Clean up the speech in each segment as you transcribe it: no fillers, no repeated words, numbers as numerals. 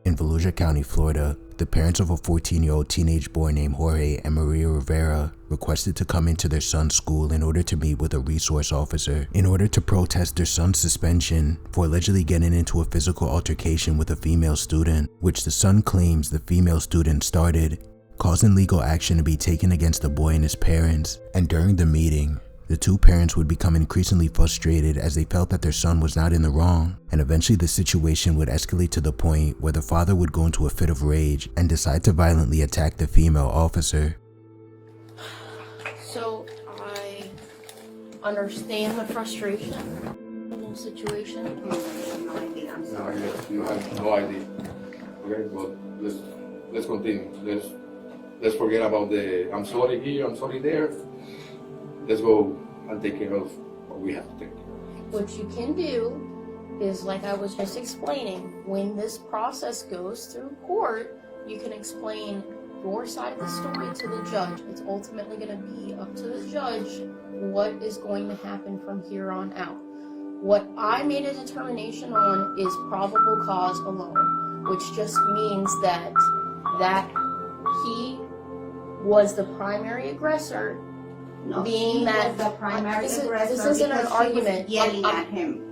In Volusia County, Florida, the parents of a 14-year-old teenage boy named Jorge and Maria Rivera requested to come into their son's school in order to meet with a resource officer in order to protest their son's suspension for allegedly getting into a physical altercation with a female student, which the son claims the female student started, causing legal action to be taken against the boy and his parents. And during the meeting, the two parents would become increasingly frustrated as they felt that their son was not in the wrong, and eventually the situation would escalate to the point where the father would go into a fit of rage and decide to violently attack the female officer. So, I understand the frustration in the whole situation. I'm sorry. You have no idea. Okay, well, let's continue. Let's forget about the I'm sorry here, I'm sorry there. Let's go and take care of what we have to take care of. What you can do is, like I was just explaining, when this process goes through court, you can explain your side of the story to the judge. It's ultimately going to be up to the judge what is going to happen from here on out. What I made a determination on is probable cause alone, which just means that he was the primary aggressor. No, being he that was the primary aggressor this isn't an argument. Yelling at him.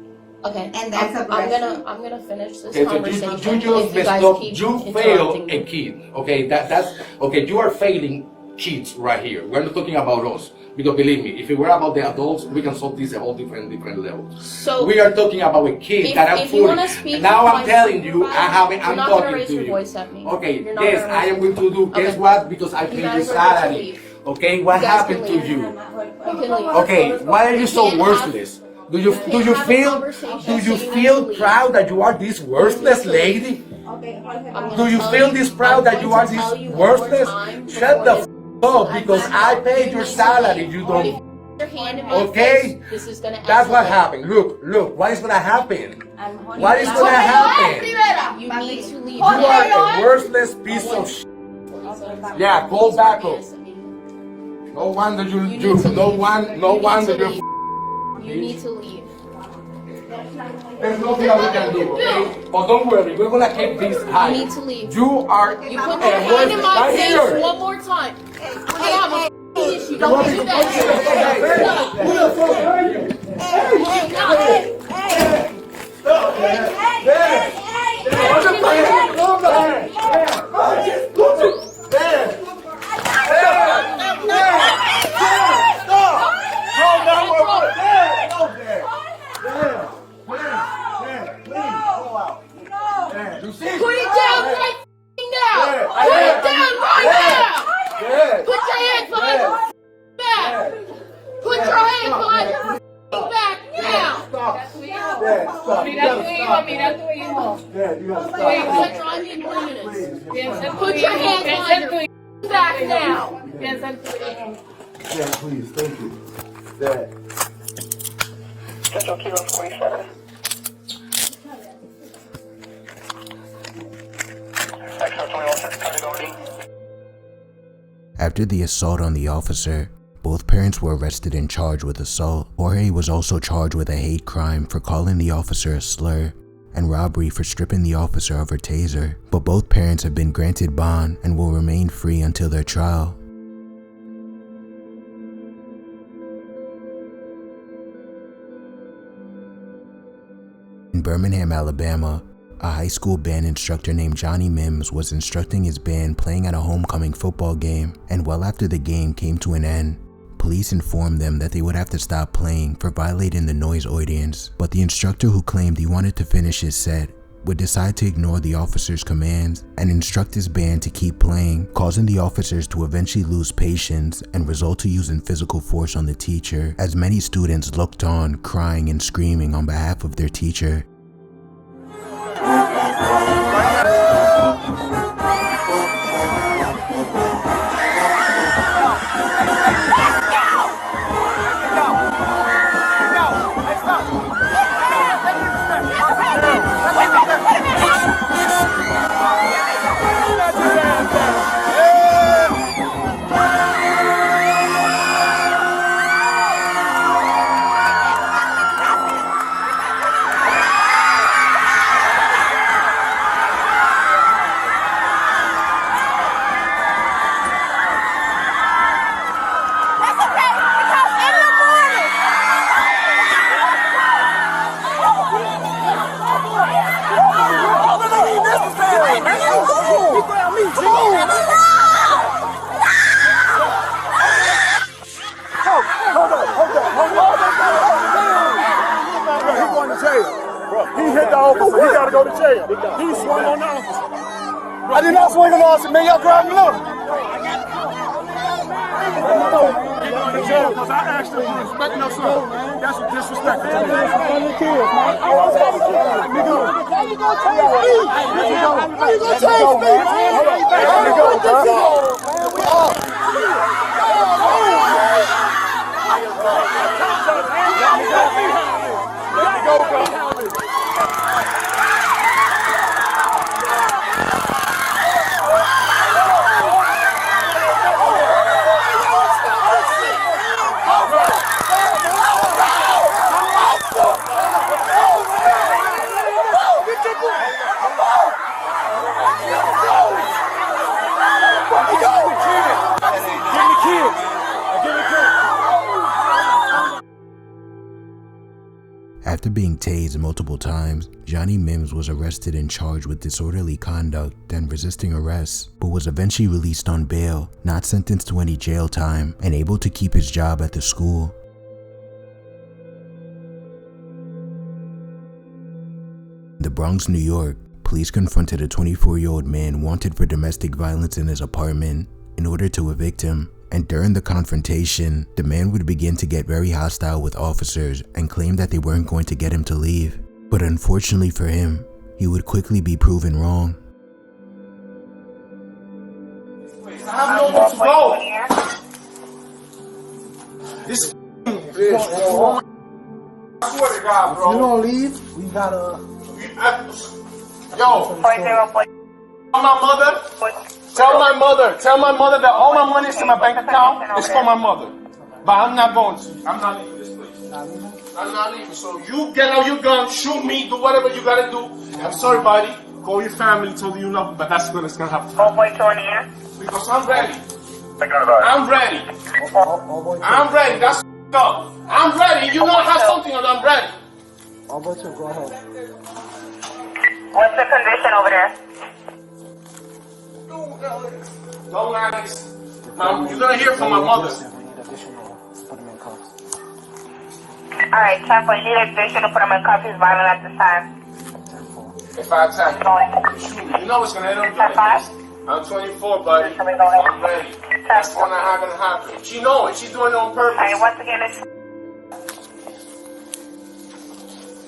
Okay, And that's I'm gonna finish this Okay, so conversation. you just messed guys up. keep You interrupting failed me. a kid. Okay, that's okay. You are failing kids right here. We're not talking about us. Because believe me, if it were about the adults, we can solve this at all different levels. So we are talking about a kid that I'm if you wanna fooling. speak Now with I'm my telling you, supervisor, I'm not talking gonna raise to your you. voice at me. Okay, You're not yes, gonna I am raise going to do. Guess Okay. what? Because I You paid guys your are going to salary. leave. Okay, what You guys happened can to leave. you? You can leave. Okay, why are you so can't have- worthless? Do you can't have a feel conversation, do you so you feel have to leave. proud that you are this worthless lady? Okay, I'm Do gonna you tell feel this proud that you are I'm going to this tell you one more worthless? time Shut before the this- up because I paid your salary. You If don't. you put your hand in my Okay? face, this is gonna That's what escalate. happened. Look. What is gonna happen? And What is gonna happen? You need to leave. You are a worthless piece of shit. Yeah, call back up. No wonder You need to leave. no You wonder need to you're. leave. You need to leave. There's nothing that we can do, okay? But don't worry, we're gonna keep this high. You need to leave. You are. You put your hand in my face one more time. I have a issue. Don't do that. Who the fuck are you? Put it down right now. Put it down right now. Put your hands behind your back. Put your hands behind your back now. Mira tu hijo. Set your hand in 1 minute. Put your hands behind your back now. Piensa en tu hijo. Dad, please, thank you. Dad. Central Kilo 47. Extra 21, category. After the assault on the officer, both parents were arrested and charged with assault. Jorge was also charged with a hate crime for calling the officer a slur and robbery for stripping the officer of her taser, but both parents have been granted bond and will remain free until their trial. In Birmingham, Alabama, a high school band instructor named Johnny Mims was instructing his band playing at a homecoming football game, and well after the game came to an end, police informed them that they would have to stop playing for violating the noise ordinance, but the instructor, who claimed he wanted to finish his set, would decide to ignore the officer's commands and instruct his band to keep playing, causing the officers to eventually lose patience and result to using physical force on the teacher, as many students looked on, crying and screaming on behalf of their teacher. to jail. He hit the officer. He got to go to jail. He swung on the officer. I did not swing on the officer, man. Y'all grab me up. Because I asked him, you respecting your son. That's disrespectful to me. Let me go. Let me go. How you gonna chase me? How you gonna chase me? Let me go, bro. Let me go, bro. After being tased multiple times, Johnny Mims was arrested and charged with disorderly conduct and resisting arrest, but was eventually released on bail, not sentenced to any jail time, and able to keep his job at the school. In the Bronx, New York, police confronted a 24-year-old man wanted for domestic violence in his apartment in order to evict him. And during the confrontation, the man would begin to get very hostile with officers and claim that they weren't going to get him to leave. But unfortunately for him, he would quickly be proven wrong. I have nowhere to go. This bitch, bro. I swear to God, bro. You don't leave, we gotta... Yo, tell my mother that all my money is in my bank account. It's for my mother. But I'm not going to. I'm not leaving this place. I'm not leaving. So you get out your gun, shoot me, do whatever you gotta do. I'm sorry, buddy. Call your family, tell you love them, but that's when it's gonna happen. Because I'm ready. I'm ready. I'm ready. That's up. I'm ready. You know I have something and I'm ready. All but two, go ahead. What's the condition over there? Don't ask. Now, you're gonna hear from my mother. Alright, Chapo, you need additional to put him in cuffs. He's violent at this time. If I attack you, shoot me. You know what's gonna end up doing this. I'm 24, buddy. I'm ready. That's not gonna happen. She knows it. She's doing it on purpose. Alright, once again, it's...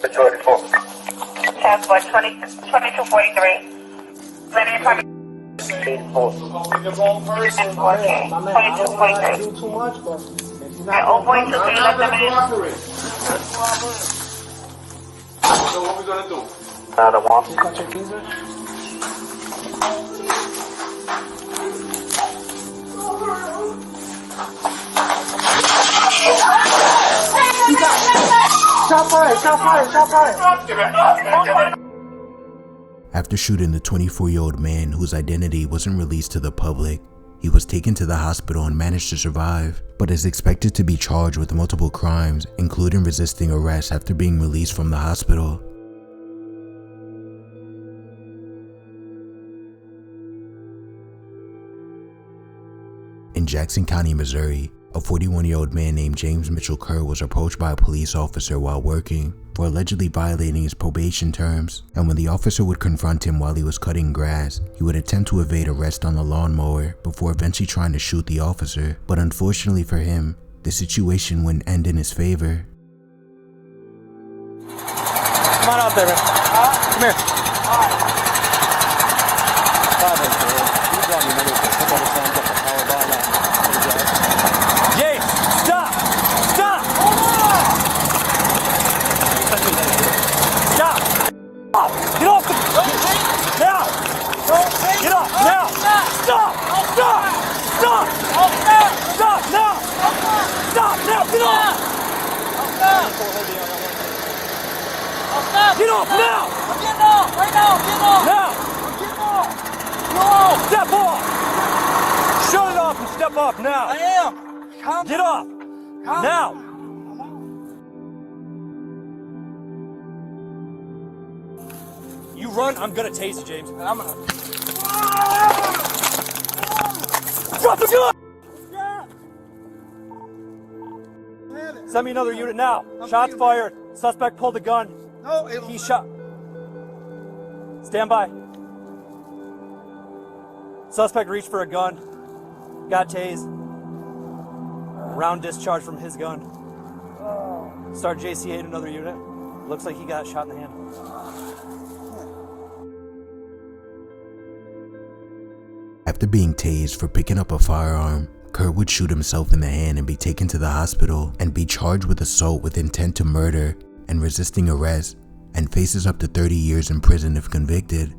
It's 24. Chapo, 2243. Ready to come in. The wrong person. Okay, My man, I don't want to 2243. do too much, but if you're Alright, not going to I'm be not let them gonna in. cooperate. So what we gonna do? Another one. you got your taser, shot fire. After shooting the 24-year-old man whose identity wasn't released to the public, he was taken to the hospital and managed to survive, but is expected to be charged with multiple crimes, including resisting arrest after being released from the hospital. In Jackson County, Missouri, a 41-year-old man named James Mitchell Kerr was approached by a police officer while working for allegedly violating his probation terms, and when the officer would confront him while he was cutting grass, he would attempt to evade arrest on the lawnmower before eventually trying to shoot the officer. But unfortunately for him, the situation wouldn't end in his favor. Come on out there, man. Come here. James, stop! Stop! Stop! Get off the... Now! Get off! Now! Stop! Stop! Stop! Stop! Now! Stop! Now! Get off! Get off now! I'm getting off! Right now! Get off! Now! I'm getting off! Go off! Step off! Shut it off and step off now! I am! Get off! Now! You run, I'm gonna tase you, James. I'm gonna... Drop the gun! Send me another unit now. Shots fired. Suspect pulled the gun. No, he shot. Stand by. Suspect reached for a gun. Got tased. Round discharged from his gun. Sergeant JCA'd another unit. Looks like he got shot in the hand. After being tased for picking up a firearm, Kurt would shoot himself in the hand and be taken to the hospital and be charged with assault with intent to murder and resisting arrest, and faces up to 30 years in prison if convicted.